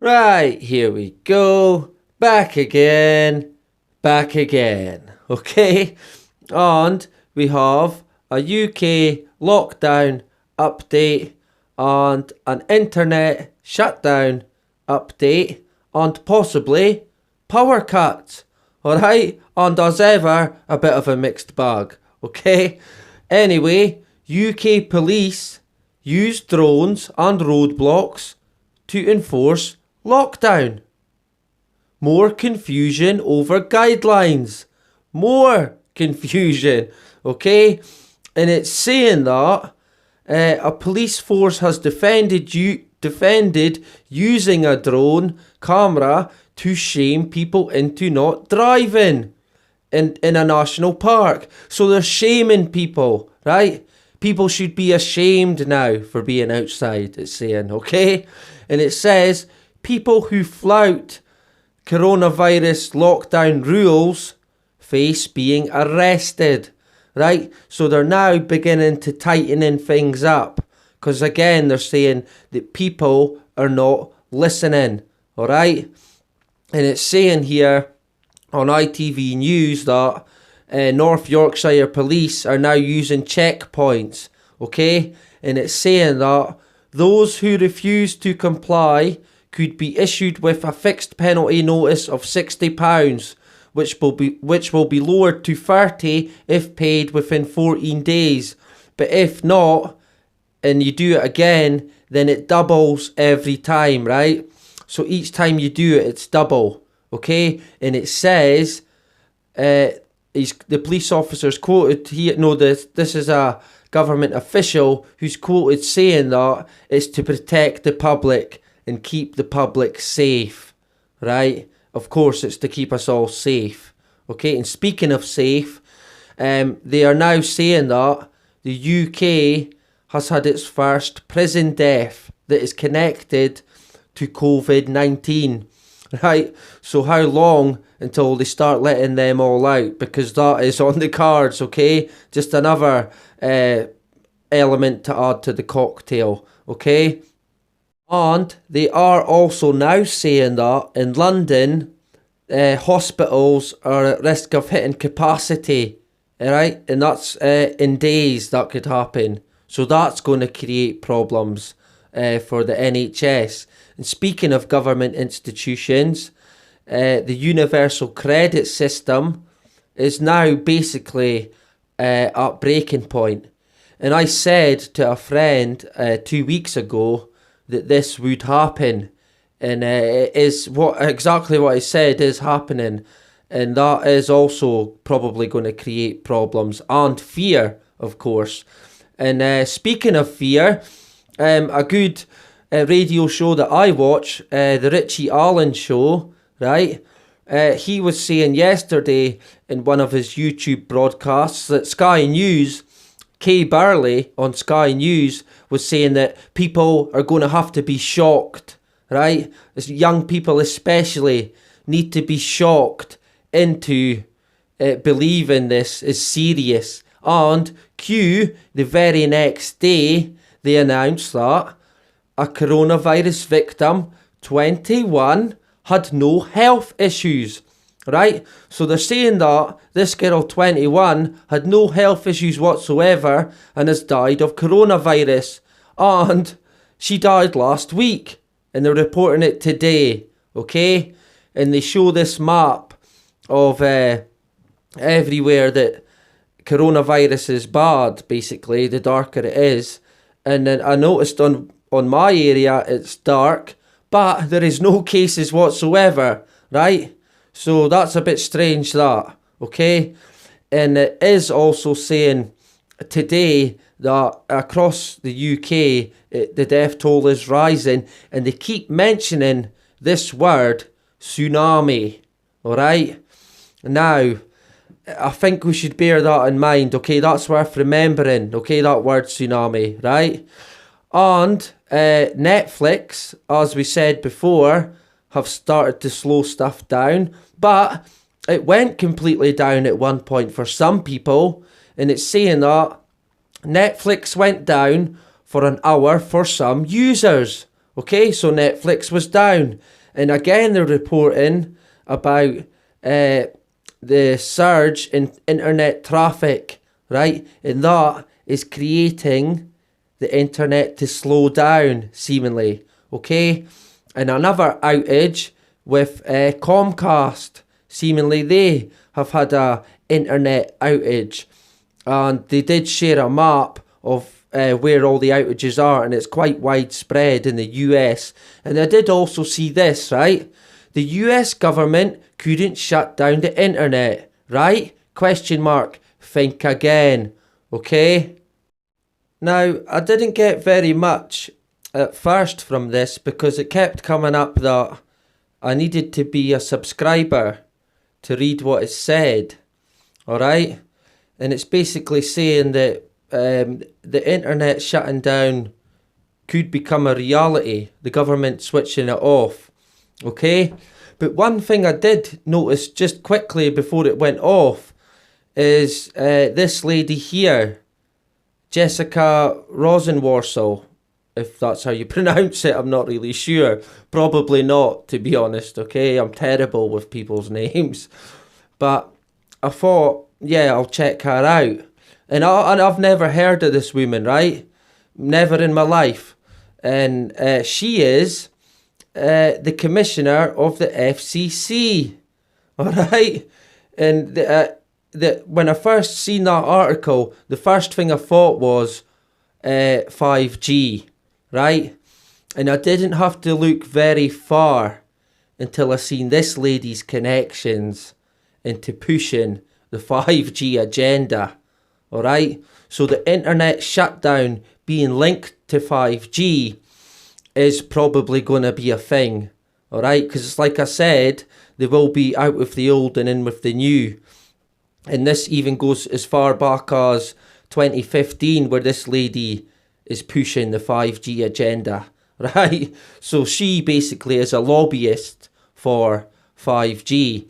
Right, here we go. Back again. Back again. Okay? And we have a UK lockdown update and an internet shutdown update and possibly power cuts. Alright? And as ever, a bit of a mixed bag. Okay? Anyway, UK police use drones and roadblocks to enforce lockdown. More confusion over guidelines. More confusion. Okay? And it's saying that a police force has defended using a drone camera to shame people into not driving in a national park. So they're shaming people, right? People should be ashamed now for being outside, it's saying, okay? And it says people who flout coronavirus lockdown rules face being arrested, right? So they're now beginning to tightening things up because again they're saying that people are not listening, all right? And it's saying here on ITV News that North Yorkshire Police are now using checkpoints, okay? And it's saying that those who refuse to comply could be issued with a fixed penalty notice of £60, which will be lowered to 30 if paid within 14 days. But if not, and you do it again, then it doubles every time, right? So each time you do it, it's double, okay? And it says, the police officer's quoted here, no, this is a government official who's quoted saying that it's to protect the public and keep the public safe, right? Of course, it's to keep us all safe, okay? And speaking of safe, they are now saying that the UK has had its first prison death that is connected to COVID-19, right? So how long until they start letting them all out? Because that is on the cards, okay? Just another element to add to the cocktail, okay? And they are also now saying that in London, hospitals are at risk of hitting capacity, right? And that's in days that could happen. So that's going to create problems for the NHS. And speaking of government institutions, the universal credit system is now basically at breaking point. And I said to a friend 2 weeks ago that this would happen, and it is exactly what I said is happening, and that is also probably going to create problems and fear, of course. And speaking of fear, a good radio show that I watch, the Richie Allen show, right? He was saying yesterday in one of his YouTube broadcasts that Sky News, Kay Burley on Sky News was saying that people are going to have to be shocked, right? As young people especially need to be shocked into believing this is serious. And Q, the very next day, they announced that a coronavirus victim, 21, had no health issues, right? So they're saying that this girl, 21, had no health issues whatsoever and has died of coronavirus. And she died last week. And they're reporting it today, okay? And they show this map of everywhere that coronavirus is bad, basically, the darker it is. And then I noticed on my area it's dark, but there is no cases whatsoever, right? So that's a bit strange, that, okay? And it is also saying today that across the UK, the death toll is rising, and they keep mentioning this word, tsunami, all right? Now, I think we should bear that in mind, okay? That's worth remembering, okay? That word tsunami, right? And Netflix, as we said before, have started to slow stuff down, but it went completely down at one point for some people, and it's saying that Netflix went down for an hour for some users, Okay, so Netflix was down. And again, they're reporting about the surge in internet traffic, right? And that is creating the internet to slow down, seemingly. Okay? And another outage with Comcast. Seemingly they have had a internet outage. And they did share a map of where all the outages are, and it's quite widespread in the US. And I did also see this, right? The US government couldn't shut down the internet, right? Question mark. Think again, okay? Now, I didn't get very much at first from this because it kept coming up that I needed to be a subscriber to read what it said, alright? And it's basically saying that the internet shutting down could become a reality, the government switching it off, okay? But one thing I did notice just quickly before it went off is this lady here, Jessica Rosenworcel, if that's how you pronounce it, I'm not really sure. Probably not, to be honest, okay? I'm terrible with people's names. But I thought, yeah, I'll check her out. And I've never heard of this woman, right? Never in my life. And she is the commissioner of the FCC. All right? And when I first seen that article, the first thing I thought was 5G, right? And I didn't have to look very far until I seen this lady's connections into pushing the 5G agenda. Alright, so the internet shutdown being linked to 5G is probably going to be a thing. Alright, because it's like I said, they will be out with the old and in with the new. And this even goes as far back as 2015, where this lady is pushing the 5G agenda. Right, so she basically is a lobbyist for 5G.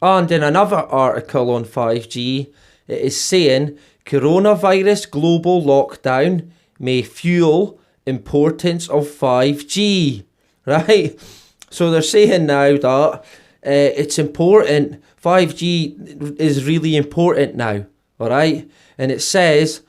And in another article on 5G, it is saying coronavirus global lockdown may fuel importance of 5G, right? So they're saying now that it's important, 5G is really important now, all right? And it says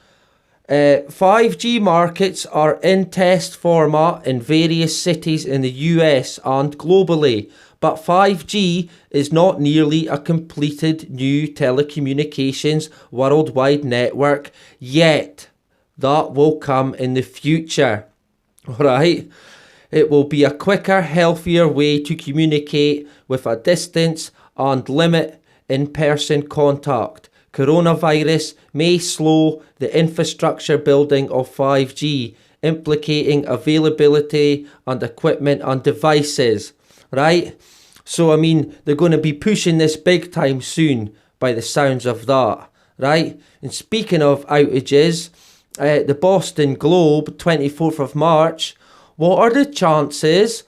5G markets are in test format in various cities in the US and globally, but 5G is not nearly a completed new telecommunications worldwide network yet. That will come in the future. Alright? It will be a quicker, healthier way to communicate with a distance and limit in-person contact. Coronavirus may slow the infrastructure building of 5G, implicating availability and equipment and devices. Right? So, I mean, they're going to be pushing this big time soon by the sounds of that, right? And speaking of outages, the Boston Globe, 24th of March, what are the chances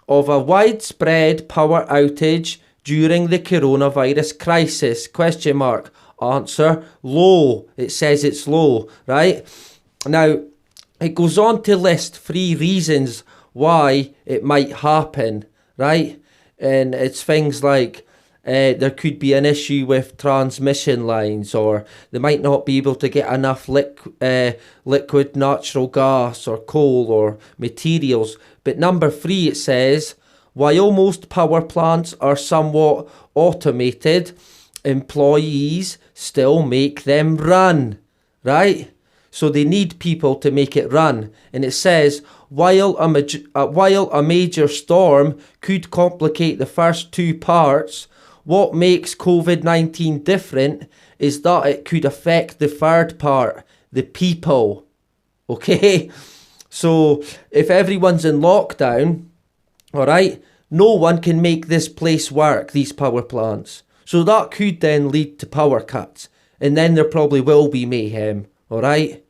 of a widespread power outage during the coronavirus crisis? Question mark. Answer, low. It says it's low, right? Now, it goes on to list 3 reasons why it might happen, right? And it's things like there could be an issue with transmission lines, or they might not be able to get enough liquid natural gas or coal or materials. But number 3, it says, while most power plants are somewhat automated, employees still make them run, right? So they need people to make it run. And it says, while a major storm could complicate the first 2 parts, what makes COVID-19 different is that it could affect the third part, the people. Okay? So if everyone's in lockdown, all right, no one can make this place work, these power plants. So that could then lead to power cuts. And then there probably will be mayhem, all right?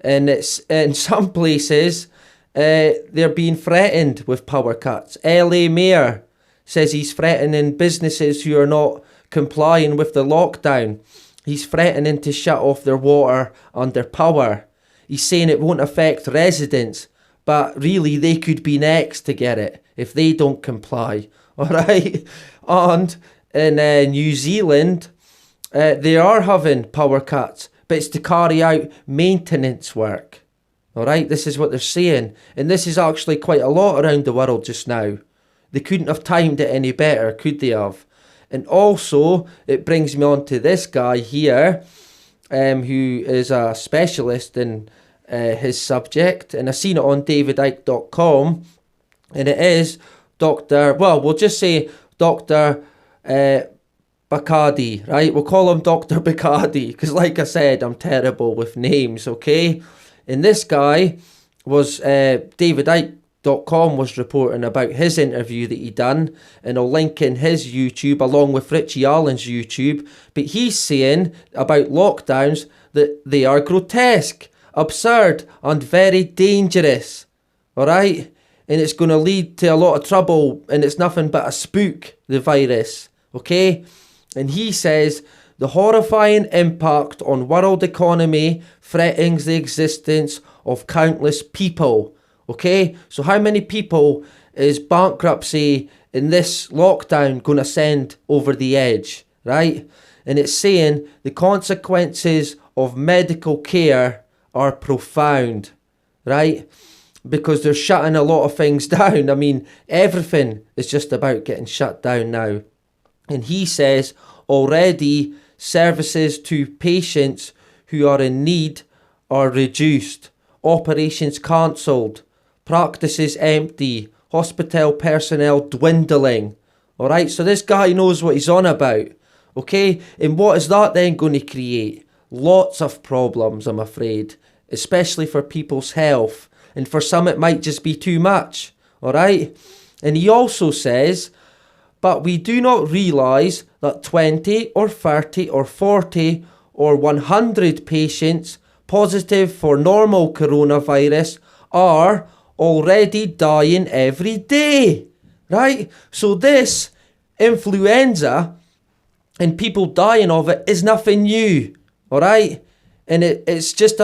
And it's in some places, they're being threatened with power cuts. LA Mayor says he's threatening businesses who are not complying with the lockdown. He's threatening to shut off their water and their power. He's saying it won't affect residents, but really they could be next to get it if they don't comply. All right. And in New Zealand, they are having power cuts, but it's to carry out maintenance work. All right, this is what they're saying. And this is actually quite a lot around the world just now. They couldn't have timed it any better, could they have? And also, it brings me on to this guy here, who is a specialist in his subject. And I've seen it on davidicke.com. And it is Dr. Well, we'll just say Dr. Bacardi, right? We'll call him Dr. Bacardi, because like I said, I'm terrible with names, okay? And this guy was, davidicke.com was reporting about his interview that he done, and I'll link in his YouTube along with Richie Allen's YouTube, but he's saying about lockdowns that they are grotesque, absurd, and very dangerous, alright? And it's going to lead to a lot of trouble, and it's nothing but a spook, the virus, okay? And he says the horrifying impact on world economy threatens the existence of countless people. Okay, so how many people is bankruptcy in this lockdown going to send over the edge, right? And it's saying the consequences of medical care are profound, right? Because they're shutting a lot of things down. I mean, everything is just about getting shut down now. And he says already services to patients who are in need are reduced, operations cancelled, practices empty, hospital personnel dwindling. Alright, so this guy knows what he's on about. Okay, and what is that then going to create? Lots of problems, I'm afraid, especially for people's health. And for some it might just be too much. Alright, and he also says, but we do not realise that 20 or 30 or 40 or 100 patients positive for normal coronavirus are already dying every day, right? So this influenza and people dying of it is nothing new, all right? And it's just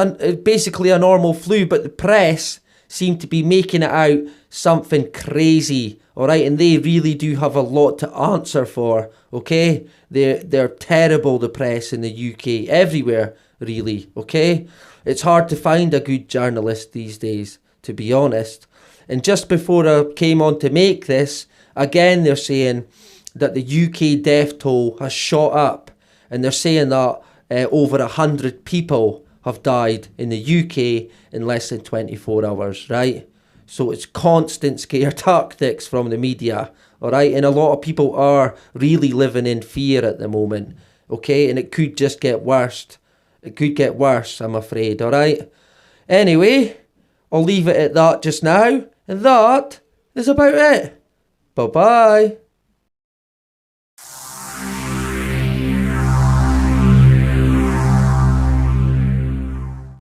basically a normal flu, but the press seem to be making it out something crazy, all right? And they really do have a lot to answer for, okay? They're terrible, the press in the UK, everywhere, really, okay? It's hard to find a good journalist these days, to be honest. And just before I came on to make this, again they're saying that the UK death toll has shot up, and they're saying that over 100 people have died in the UK in less than 24 hours, right? So it's constant scare tactics from the media, all right? And a lot of people are really living in fear at the moment, okay? And it could just get worse. It could get worse, I'm afraid, all right? Anyway, I'll leave it at that just now. And that is about it. Bye-bye.